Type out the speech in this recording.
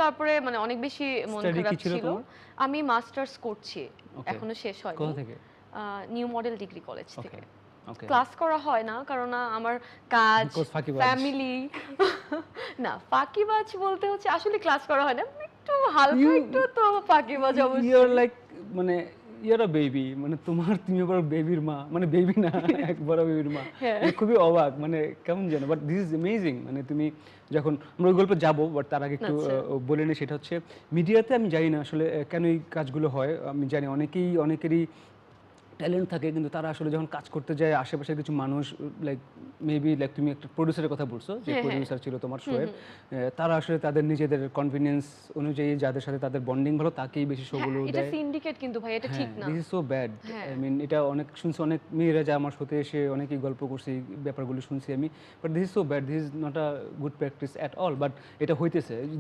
তারপরে মানে অনেক বেশি মন স্টাডি খারাপ কি ছিল ছিল। তোমার? আমি মাস্টার্স করছি, ওকে, এখনো শেষ হয়নি। কোথা থেকে? নিউ মডেল ডিগ্রি কলেজ ওকে, থেকে। ওকে। ক্লাস করা হয় না কারণ আমার কাজ, বিকজ ফাঁকিবাজ। ফ্যামিলি না ফাঁকিবাজ বলতে হচ্ছে আসলে ক্লাস করা হয় না, একটু হালকা You একটু তো ফাঁকিবাজ you're অবশ্যই। like মানে you're a baby, মানে তুমি আবার বেবির মা, মানে বেবি না এক বড় বেবির মা। হ্যাঁ মানে খুবই অবাক, মানে কেমন যেন, বাট দিস ইজ অ্যামেজিং। মানে তুমি যখন আমরা ওই গল্পে যাবো, বাট তার আগে একটু আচ্ছা বলে নিই, সেটা হচ্ছে মিডিয়াতে আমি জানি না আসলে কেন এই কাজগুলো হয়। আমি জানি অনেকেরই ট্যালেন্ট থাকে, কিন্তু তারা আসলে যখন কাজ করতে যায় আশেপাশের কিছু মানুষ, লাইক মেবি লাইক তুমি একটা প্রডিউসারের কথা বলছো, যে হ্যাঁ হ্যাঁ প্রডিউসার ছিল তোমার শোয়ের, তারা আসলে তাদের নিজেদের কনভিনিয়েন্স অনুযায়ী যাদের সাথে তাদের বন্ডিং ভালো তাকেই বেশি হ্যাঁ, শোগুলো এটা দেয়। সিন্ডিকেট কিন্তু ভাই, এটা ঠিক হ্যাঁ, না। This is so bad. হ্যাঁ আই মিন এটা অনেক শুনছি, অনেক মেয়েরা যা আমার সাথে এসে অনেকেই গল্প করছে, এই ব্যাপারগুলো শুনছি আমি, but this is so bad, this is not a good practice at all, but এটা হইতেছে।